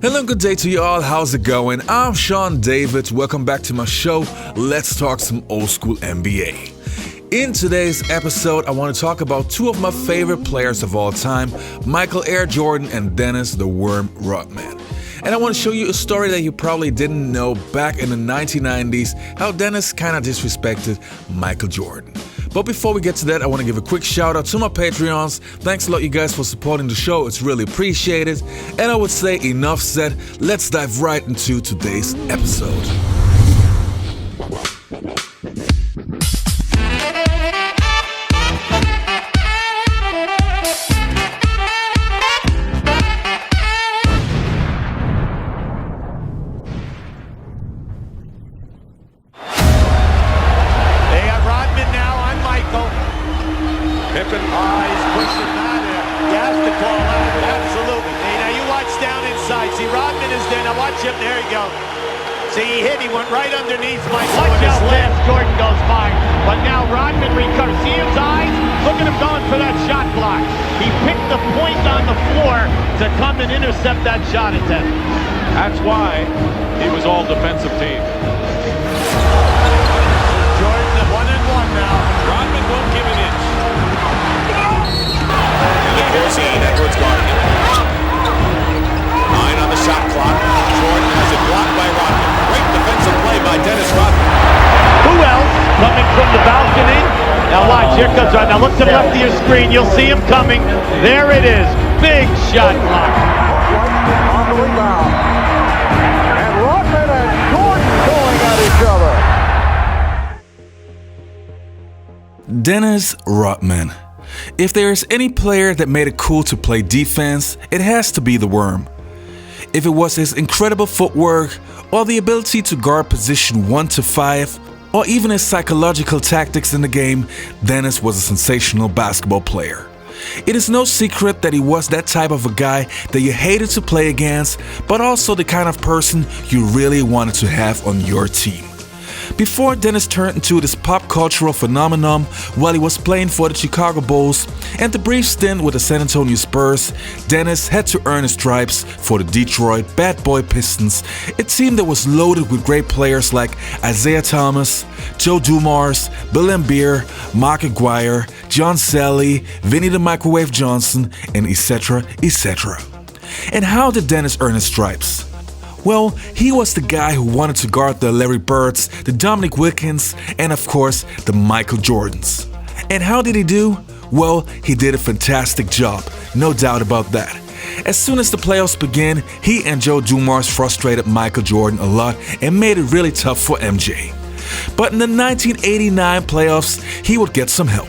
Hello, good day to you all. How's it going? I'm Sean David. Welcome back to my show. Let's talk some old school NBA. In today's episode, I want to talk about two of my favorite players of all time, Michael Air Jordan and Dennis the Worm Rodman. And I want to show you a story that you probably didn't know back in the 1990s, how Dennis kind of disrespected Michael Jordan. But before we get to that, I want to give a quick shout out to my Patreons. Thanks a lot, you guys, for supporting the show. It's really appreciated. And I would say enough said. Let's dive right into today's episode. See, Rodman is there. Now watch him. There you go. See, he hit. He went right underneath Michael. Watch out, Lance. Jordan goes by. But now Rodman recovers. See his eyes? Look at him going for that shot block. He picked the point on the floor to come and intercept that shot attempt. That's why he was all defensive team. Jordan, 1-and-1 now. Rodman won't give an inch. And the Corsi, Edwards guarding it. 9 on the shot clock. Jordan has it blocked by Rodman. Great defensive play by Dennis Rodman. Who else coming from the balcony? Now watch, here comes Rodman. Now look to the left of your screen. You'll see him coming. There it is. Big shot block. On the rebound. And Rodman and Jordan going at each other. Dennis Rodman. If there is any player that made it cool to play defense, it has to be the Worm. If it was his incredible footwork, or the ability to guard position 1 to 5, or even his psychological tactics in the game, Dennis was a sensational basketball player. It is no secret that he was that type of a guy that you hated to play against, but also the kind of person you really wanted to have on your team. Before Dennis turned into this pop cultural phenomenon while he was playing for the Chicago Bulls and the brief stint with the San Antonio Spurs, Dennis had to earn his stripes for the Detroit Bad Boy Pistons, a team that was loaded with great players like Isaiah Thomas, Joe Dumars, Bill Laimbeer, Mark Aguirre, John Sally, Vinnie the Microwave Johnson, and etc., etc. And how did Dennis earn his stripes? Well, he was the guy who wanted to guard the Larry Birds, the Dominique Wilkins, and of course, the Michael Jordans. And how did he do? Well, he did a fantastic job, no doubt about that. As soon as the playoffs began, he and Joe Dumars frustrated Michael Jordan a lot and made it really tough for MJ. But in the 1989 playoffs, he would get some help.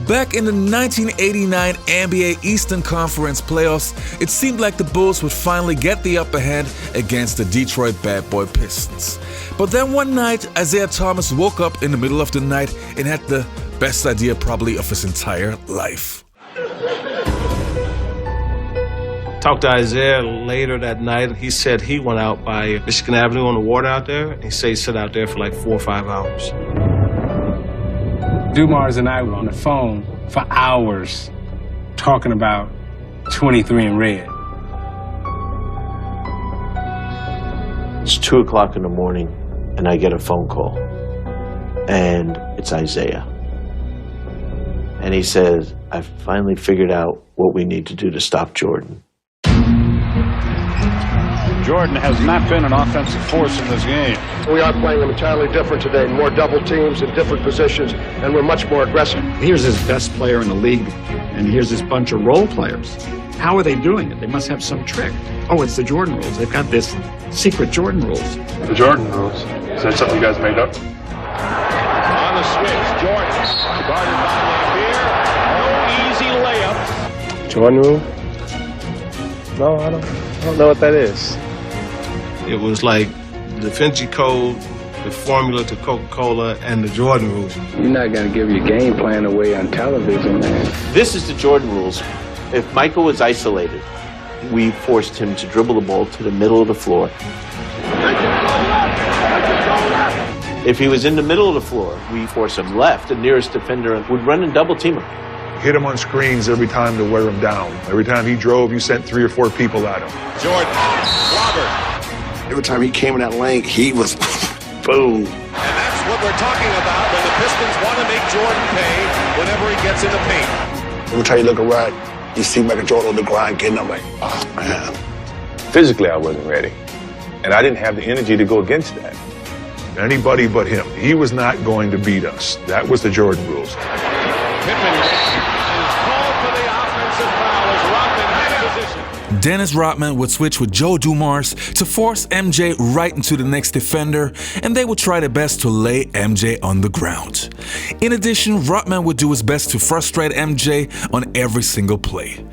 Back in the 1989 NBA Eastern Conference playoffs, it seemed like the Bulls would finally get the upper hand against the Detroit Bad Boy Pistons. But then one night, Isaiah Thomas woke up in the middle of the night and had the best idea probably of his entire life. Talked to Isaiah later that night. He said he went out by Michigan Avenue on the water out there. He said he sat out there for like 4 or 5 hours. Dumars and I were on the phone for hours talking about 23 and red. It's 2 o'clock in the morning and I get a phone call and it's Isaiah. And he says, I've finally figured out what we need to do to stop Jordan. Jordan has not been an offensive force in this game. We are playing them entirely different today, more double teams in different positions, and we're much more aggressive. Here's his best player in the league, and here's this bunch of role players. How are they doing it? They must have some trick. Oh, it's the Jordan rules. They've got this secret Jordan rules. The Jordan rules? Is that something you guys made up? On the switch, Jordan, guarded by Laimbeer. No easy layups. Jordan rule? No, I don't know what that is. It was like the Da Vinci Code, the formula to Coca-Cola, and the Jordan rules. You're not going to give your game plan away on television, man. This is the Jordan rules. If Michael was isolated, we forced him to dribble the ball to the middle of the floor. If he was in the middle of the floor, we forced him left. The nearest defender would run and double team him. Hit him on screens every time to wear him down. Every time he drove, you sent 3 or 4 people at him. Jordan, Every time he came in that lane, he was boom. And that's what we're talking about when the Pistons want to make Jordan pay whenever he gets in the paint. Every time you look around, you see Michael Jordan on the grind getting up like, oh, man. Physically, I wasn't ready. And I didn't have the energy to go against that. Anybody but him. He was not going to beat us. That was the Jordan rules. Pittman is called for the offensive foul as Rodman had a position. Dennis Rodman would switch with Joe Dumars to force MJ right into the next defender, and they would try their best to lay MJ on the ground. In addition, Rodman would do his best to frustrate MJ on every single play.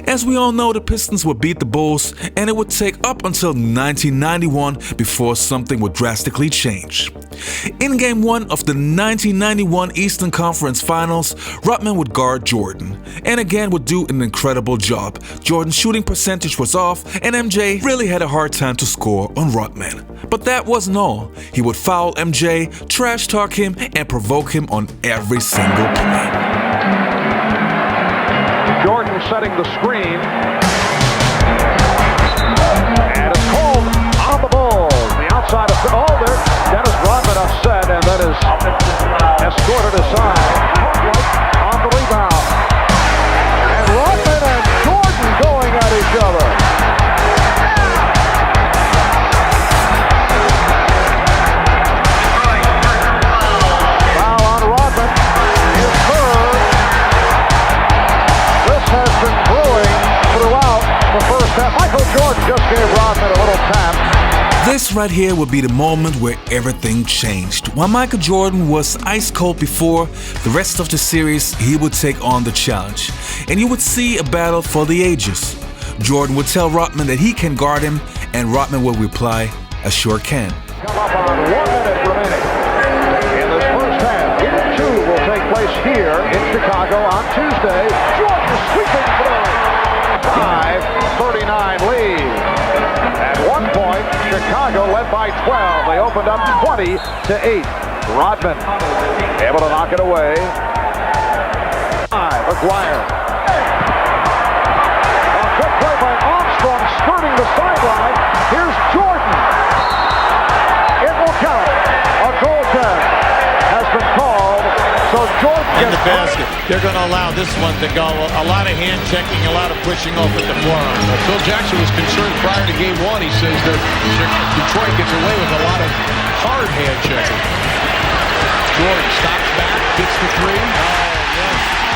As we all know, the Pistons would beat the Bulls, and it would take up until 1991 before something would drastically change. In Game 1 of the 1991 Eastern Conference Finals, Rodman would guard Jordan, and again would do an incredible job. Jordan's shooting percentage was off, and MJ really had a hard time to score on Rodman. But that wasn't all. He would foul MJ, trash talk him, and provoke him on every single play. Jordan setting the screen. And it's called on the ball. The outside of there. Dennis Rodman upset, and that is escorted aside. On the rebound. And Rodman and Jordan going at each other. Foul on Rodman is third. This has been brewing throughout the first half. Michael Jordan just gave Rodman a little tap. This right here would be the moment where everything changed. While Michael Jordan was ice cold before, the rest of the series he would take on the challenge, and you would see a battle for the ages. Jordan would tell Rodman that he can guard him, and Rodman would reply, "I sure can." Come up on 1 minute remaining in this first half. Game 2 will take place here in Chicago on Tuesday. Jordan sweeping through. 5-39 lead. At one point, Chicago led by 12. They opened up 20-8. Rodman able to knock it away. McGuire. A good play by Armstrong, skirting the sideline. Here's Jordan. It will count. A goaltend has been called. So Jordan in the basket. They're going to allow this one to go. A lot of hand checking, a lot of pushing off at the forearm. Phil Jackson was concerned prior to Game 1. He says that Detroit gets away with a lot of hard hand checking. Jordan stops back, gets the three.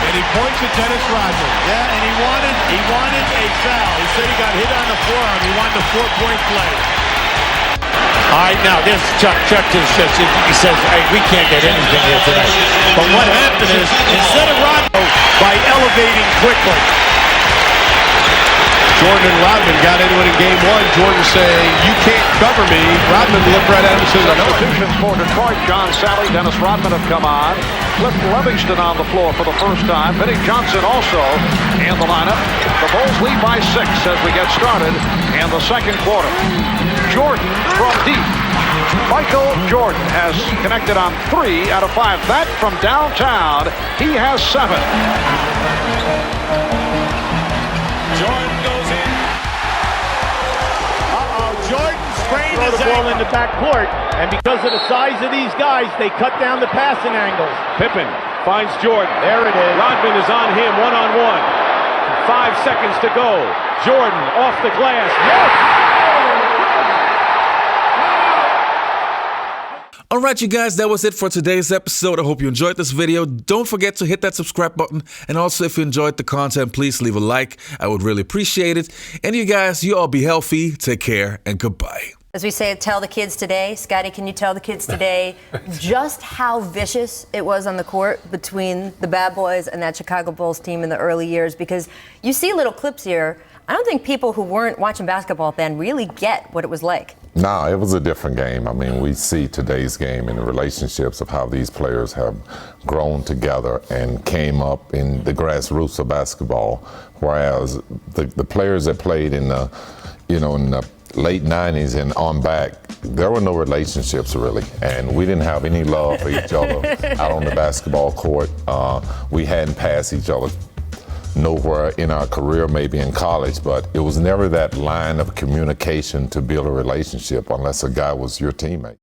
And he points at Dennis Rodman. Yeah, and he wanted a foul. He said he got hit on the forearm. He wanted a 4-point play. All right, now this Chuck just he says, hey, we can't get anything here tonight. But what happened is, instead of Rodman, by elevating quickly. Jordan and Rodman got into it in Game 1. Jordan saying, you can't cover me. Rodman looked right at him and says, I know it. Substitutions for Detroit. John Sally, Dennis Rodman have come on. Cliff Livingston on the floor for the first time. Vinnie Johnson also in the lineup. The Bulls lead by 6 as we get started in the second quarter. Jordan from deep. Michael Jordan has connected on 3 out of 5. That from downtown, he has 7. Jordan goes in. Jordan sprained his ball in the backcourt, and because of the size of these guys, they cut down the passing angles. Pippen finds Jordan. There it is. Rodman is on him, one-on-one. 5 seconds to go. Jordan off the glass. Yes! Alright you guys, that was it for today's episode. I hope you enjoyed this video. Don't forget to hit that subscribe button, and also if you enjoyed the content, please leave a like. I would really appreciate it. And you guys, you all be healthy, take care, and goodbye. As we say, tell the kids today. Scotty, can you tell the kids today just how vicious it was on the court between the Bad Boys and that Chicago Bulls team in the early years? Because you see little clips here. I don't think people who weren't watching basketball then really get what it was like. No, it was a different game. I mean, we see today's game in the relationships of how these players have grown together and came up in the grassroots of basketball, whereas the players that played in the, in the late 90s and on back, there were no relationships really, and we didn't have any love for each other out on the basketball court. We hadn't passed each other nowhere in our career, maybe in college, but it was never that line of communication to build a relationship unless a guy was your teammate.